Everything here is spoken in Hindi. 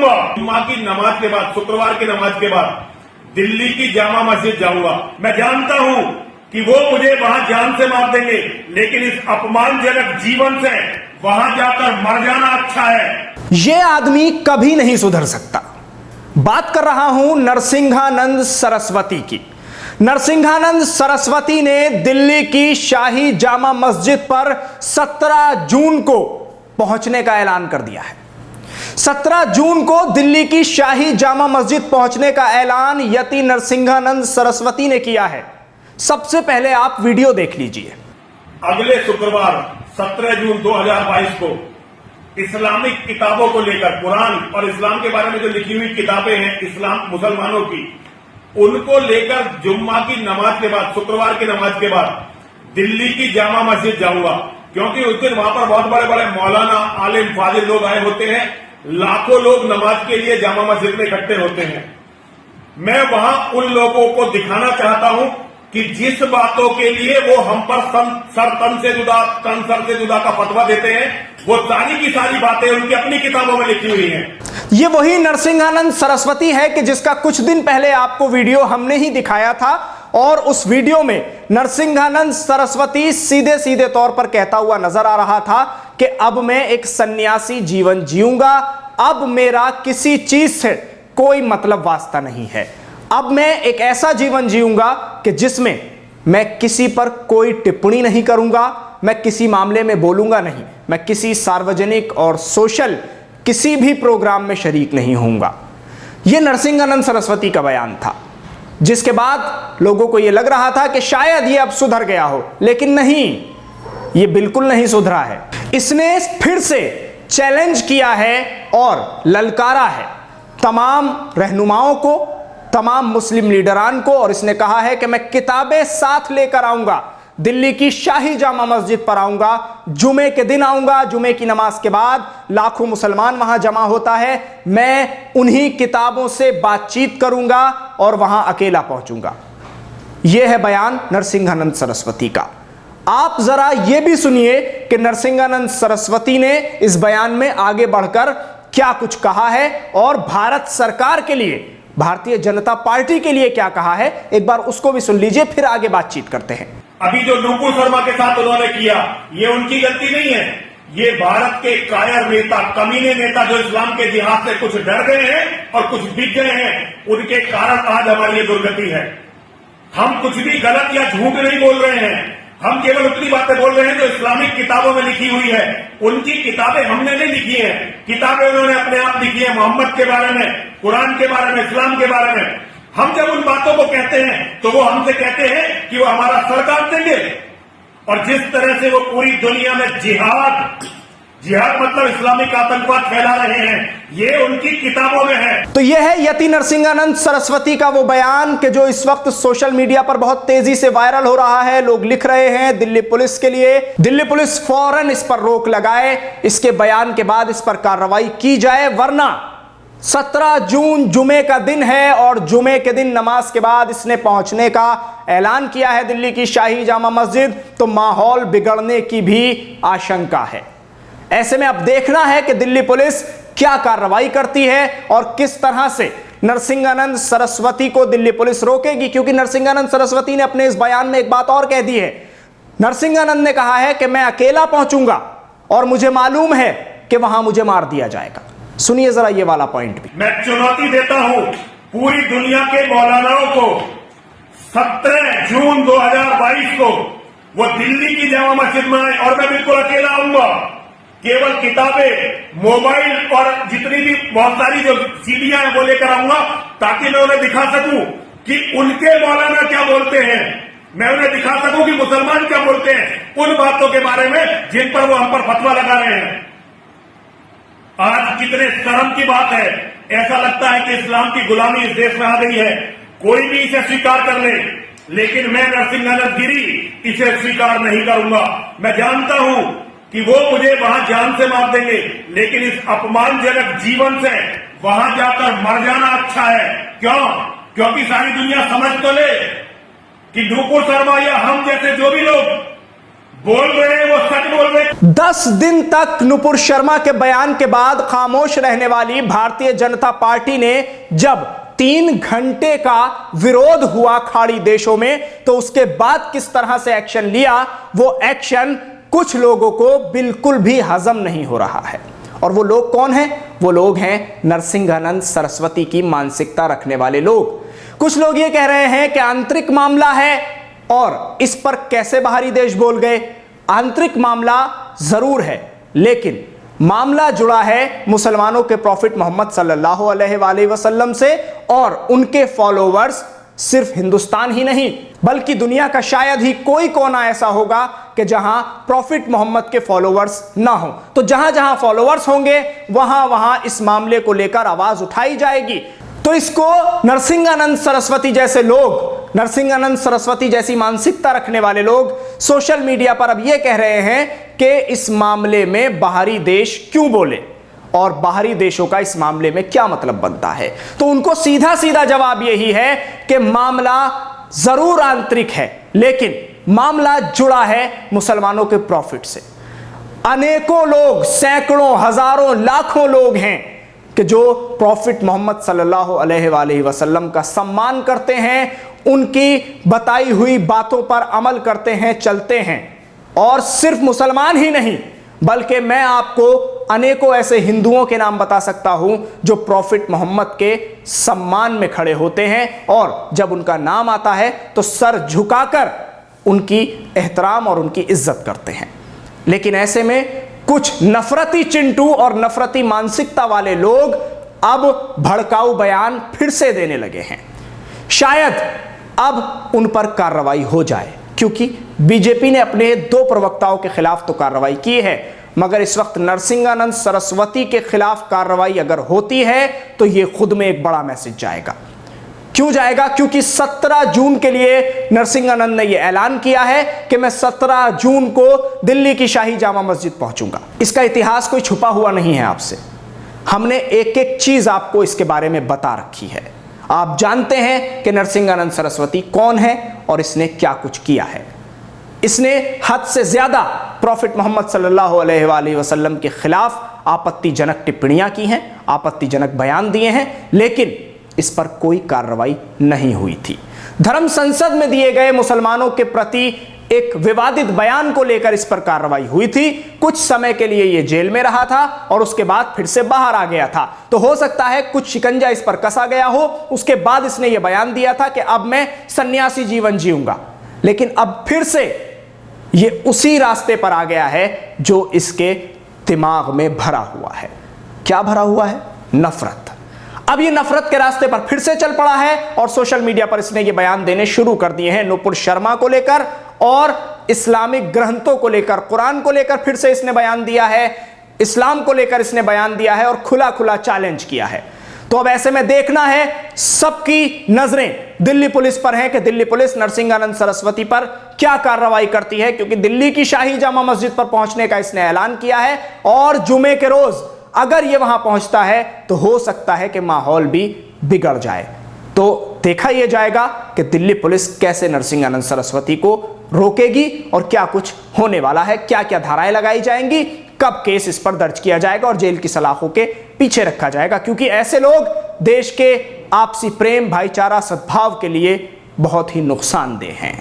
आऊंगा। जुम्मा की नमाज के बाद, शुक्रवार की नमाज के बाद दिल्ली की जामा मस्जिद जाऊंगा। मैं जानता हूं कि वो मुझे वहां जान से मार देंगे, लेकिन इस अपमानजनक जीवन से वहां जाकर मर जाना अच्छा है। ये आदमी कभी नहीं सुधर सकता। बात कर रहा हूं नरसिंहानंद सरस्वती की। नरसिंहानंद सरस्वती ने दिल्ली की शाही जामा मस्जिद पर 17 जून को पहुंचने का ऐलान कर दिया है। 17 जून को दिल्ली की शाही जामा मस्जिद पहुंचने का ऐलान यति नरसिंहानंद सरस्वती ने किया है। सबसे पहले आप वीडियो देख लीजिए। अगले शुक्रवार 17 जून 2022 को इस्लामिक किताबों को लेकर, कुरान और इस्लाम के बारे में जो लिखी हुई किताबें हैं इस्लाम मुसलमानों की, उनको लेकर जुम्मा की नमाज के बाद, शुक्रवार की नमाज के बाद दिल्ली की जामा मस्जिद जाऊंगा। क्योंकि उस दिन वहां पर बहुत बड़े बड़े मौलाना, आलिम, फाजिल लोग आए होते हैं। लाखों लोग नमाज के लिए जामा मस्जिद में इकट्ठे होते हैं। मैं वहां उन लोगों को दिखाना चाहता हूं कि जिस बातों के लिए वो हम पर तन सर से जुदा का फतवा देते हैं, वो सारी की सारी बातें उनकी अपनी किताबों में लिखी हुई हैं। ये वही नरसिंहानंद सरस्वती है कि जिसका कुछ दिन पहले आपको वीडियो हमने ही दिखाया था, और उस वीडियो में नरसिंहानंद सरस्वती सीधे सीधे तौर पर कहता हुआ नजर आ रहा था कि अब मैं एक सन्यासी जीवन जीऊंगा, अब मेरा किसी चीज से कोई मतलब वास्ता नहीं है, अब मैं एक ऐसा जीवन जीऊंगा कि जिसमें मैं किसी पर कोई टिप्पणी नहीं करूंगा, मैं किसी मामले में बोलूंगा नहीं, मैं किसी सार्वजनिक और सोशल किसी भी प्रोग्राम में शरीक नहीं होऊंगा। यह नरसिंहानंद सरस्वती का बयान था, जिसके बाद लोगों को यह लग रहा था कि शायद यह अब सुधर गया हो, लेकिन नहीं, यह बिल्कुल नहीं सुधरा है। इसने फिर से चैलेंज किया है और ललकारा है तमाम रहनुमाओं को, तमाम मुस्लिम लीडरान को, और इसने कहा है कि मैं किताबें साथ लेकर आऊंगा, दिल्ली की शाही जामा मस्जिद पर आऊंगा, जुमे के दिन आऊंगा, जुमे की नमाज के बाद लाखों मुसलमान वहां जमा होता है, मैं उन्हीं किताबों से बातचीत करूंगा और वहां अकेला पहुंचूंगा। यह है बयान नरसिंहानंद सरस्वती का। आप जरा यह भी सुनिए कि नरसिंहानंद सरस्वती ने इस बयान में आगे बढ़कर क्या कुछ कहा है और भारत सरकार के लिए, भारतीय जनता पार्टी के लिए क्या कहा है। एक बार उसको भी सुन लीजिए, फिर आगे बातचीत करते हैं। अभी जो नुपुर शर्मा के साथ उन्होंने किया, ये उनकी गलती नहीं है। ये भारत के कायर नेता, कमीने नेता जो इस्लाम के जिहाद से कुछ डर गए हैं और कुछ बिक गए हैं, उनके कारण आज हमारी ये दुर्गति है। हम कुछ भी गलत या झूठ नहीं बोल रहे हैं, हम केवल उतनी बातें बोल रहे हैं जो इस्लामिक किताबों में लिखी हुई है। उनकी किताबें हमने नहीं लिखी है, किताबें उन्होंने अपने आप लिखी है, मोहम्मद के बारे में, कुरान के बारे में, इस्लाम के बारे में। हम जब उन बातों को कहते हैं तो वो हमसे कहते हैं कि वो हमारा सर काट देंगे। और जिस तरह से वो पूरी दुनिया में जिहाद मतलब इस्लामिक आतंकवाद फैला रहे हैं, ये उनकी किताबों में है। तो यह है यति नरसिंहानंद सरस्वती का वो बयान कि जो इस वक्त सोशल मीडिया पर बहुत तेजी से वायरल हो रहा है। लोग लिख रहे हैं दिल्ली पुलिस के लिए, दिल्ली पुलिस फौरन इस पर रोक लगाए, इसके बयान के बाद इस पर कार्रवाई की जाए, वरना 17 जून जुमे का दिन है और जुमे के दिन नमाज के बाद इसने पहुंचने का ऐलान किया है दिल्ली की शाही जामा मस्जिद, तो माहौल बिगड़ने की भी आशंका है। ऐसे में अब देखना है कि दिल्ली पुलिस क्या कार्रवाई करती है और किस तरह से नरसिंहानंद सरस्वती को दिल्ली पुलिस रोकेगी। क्योंकि नरसिंहानंद सरस्वती ने अपने इस बयान में एक बात और कह दी है। नरसिंहानंद ने कहा है कि मैं अकेला पहुंचूंगा और मुझे मालूम है कि वहां मुझे मार दिया जाएगा। सुनिए जरा ये वाला पॉइंट भी। मैं चुनौती देता हूं पूरी दुनिया के मौलानाओं को, 17 जून 2022 को वो दिल्ली की जामा मस्जिद में आए और मैं बिल्कुल अकेला आऊंगा। केवल किताबें, मोबाइल और जितनी भी बहुत सारी जो सीडियां हैं वो लेकर आऊंगा, ताकि मैं उन्हें दिखा सकूं कि उनके मौलाना क्या बोलते हैं। मैं उन्हें दिखा सकूं कि मुसलमान क्या बोलते हैं उन बातों के बारे में जिन पर वो हम पर फतवा लगा रहे हैं। आज कितने शर्म की बात है, ऐसा लगता है कि इस्लाम की गुलामी इस देश में आ गई है। कोई भी इसे स्वीकार कर ले, लेकिन मैं नरसिंहानंद गिरी इसे स्वीकार नहीं करूंगा। मैं जानता हूं कि वो मुझे वहां जान से मार देंगे, लेकिन इस अपमानजनक जीवन से वहां जाकर मर जाना अच्छा है। क्यों? क्योंकि सारी दुनिया समझ तो ले कि नुपुर शर्मा या हम जैसे जो भी लोग बोल रहे हैं वो सच बोल रहे हैं। 10 दिन तक नुपुर शर्मा के बयान के बाद खामोश रहने वाली भारतीय जनता पार्टी ने जब 3 घंटे का विरोध हुआ खाड़ी देशों में, तो उसके बाद किस तरह से एक्शन लिया, वो एक्शन कुछ लोगों को बिल्कुल भी हजम नहीं हो रहा है। और वो लोग कौन हैं? वो लोग हैं नरसिंहानंद सरस्वती की मानसिकता रखने वाले लोग। कुछ लोग ये कह रहे हैं कि आंतरिक मामला है और इस पर कैसे बाहरी देश बोल गए। आंतरिक मामला जरूर है, लेकिन मामला जुड़ा है मुसलमानों के प्रॉफिट मोहम्मद सल्लल्लाहु अलैहि वसल्लम से, और उनके फॉलोवर्स सिर्फ हिंदुस्तान ही नहीं बल्कि दुनिया का शायद ही कोई कोना ऐसा होगा कि जहां प्रॉफिट मोहम्मद के फॉलोवर्स ना हो। तो जहां जहां फॉलोवर्स होंगे वहां वहां इस मामले को लेकर आवाज उठाई जाएगी। तो इसको नरसिंहानंद सरस्वती जैसे लोग, नरसिंहानंद सरस्वती जैसी मानसिकता रखने वाले लोग सोशल मीडिया पर अब यह कह रहे हैं कि इस मामले में बाहरी देश क्यों बोले और बाहरी देशों का इस मामले में क्या मतलब बनता है। तो उनको सीधा सीधा जवाब यही है कि मामला जरूर आंतरिक है, लेकिन मामला जुड़ा है मुसलमानों के प्रॉफिट से। अनेकों लोग, सैकड़ों, हजारों, लाखों लोग हैं कि जो प्रॉफिट मोहम्मद सल्लल्लाहु अलैहि वसल्लम का सम्मान करते हैं, उनकी बताई हुई बातों पर अमल करते हैं, चलते हैं। और सिर्फ मुसलमान ही नहीं बल्कि मैं आपको अनेकों ऐसे हिंदुओं के नाम बता सकता हूं जो प्रॉफिट मोहम्मद के सम्मान में खड़े होते हैं, और जब उनका नाम आता है तो सर झुकाकर उनकी एहतराम और उनकी इज्जत करते हैं। लेकिन ऐसे में कुछ नफरती चिंटू और नफरती मानसिकता वाले लोग अब भड़काऊ बयान फिर से देने लगे हैं। शायद अब उन पर कार्रवाई हो जाए, क्योंकि बीजेपी ने अपने 2 प्रवक्ताओं के खिलाफ तो कार्रवाई की है, मगर इस वक्त नरसिंहानंद सरस्वती के खिलाफ कार्रवाई अगर होती है तो यह खुद में एक बड़ा मैसेज जाएगा। क्यों जाएगा? क्योंकि 17 जून के लिए नरसिंहानंद ने यह ऐलान किया है कि मैं 17 जून को दिल्ली की शाही जामा मस्जिद पहुंचूंगा। इसका इतिहास कोई छुपा हुआ नहीं है आपसे। हमने एक एक चीज आपको इसके बारे में बता रखी है। आप जानते हैं कि नरसिंहानंद सरस्वती कौन है और इसने क्या कुछ किया है। इसने हद से ज्यादा प्रॉफिट मोहम्मद सल्लल्लाहु अलैहि वसल्लम के खिलाफ आपत्तिजनक टिप्पणियां की हैं, आपत्तिजनक बयान दिए हैं, लेकिन इस पर कोई कार्रवाई नहीं हुई थी। धर्म संसद में दिए गए मुसलमानों के प्रति एक विवादित बयान को लेकर इस पर कार्रवाई हुई थी। कुछ समय के लिए यह जेल में रहा था और उसके बाद फिर से बाहर आ गया था। तो हो सकता है कुछ शिकंजा इस पर कसा गया हो। उसके बाद इसने यह बयान दिया था कि अब मैं सन्यासी जीवन जीऊंगा, लेकिन अब फिर से यह उसी रास्ते पर आ गया है जो इसके दिमाग में भरा हुआ है। क्या भरा हुआ है? नफरत। अब ये नफरत के रास्ते पर फिर से चल पड़ा है और सोशल मीडिया पर इसने ये बयान देने शुरू कर दिए हैं नुपुर शर्मा को लेकर और इस्लामिक ग्रंथों को लेकर, कुरान को लेकर फिर से इसने बयान दिया है, इस्लाम को लेकर इसने बयान दिया है और खुला खुला चैलेंज किया है। तो अब ऐसे में देखना है, सबकी नजरें दिल्ली पुलिस पर हैं कि दिल्ली पुलिस नरसिंहानंद सरस्वती पर क्या कार्रवाई करती है, क्योंकि दिल्ली की शाही जामा मस्जिद पर पहुंचने का इसने ऐलान किया है और जुमे के रोज अगर यह वहां पहुंचता है तो हो सकता है कि माहौल भी बिगड़ जाए। तो देखा यह जाएगा कि दिल्ली पुलिस कैसे नरसिंहानंद सरस्वती को रोकेगी और क्या कुछ होने वाला है, क्या क्या धाराएं लगाई जाएंगी, कब केस इस पर दर्ज किया जाएगा और जेल की सलाखों के पीछे रखा जाएगा, क्योंकि ऐसे लोग देश के आपसी प्रेम, भाईचारा, सद्भाव के लिए बहुत ही नुकसानदेह हैं।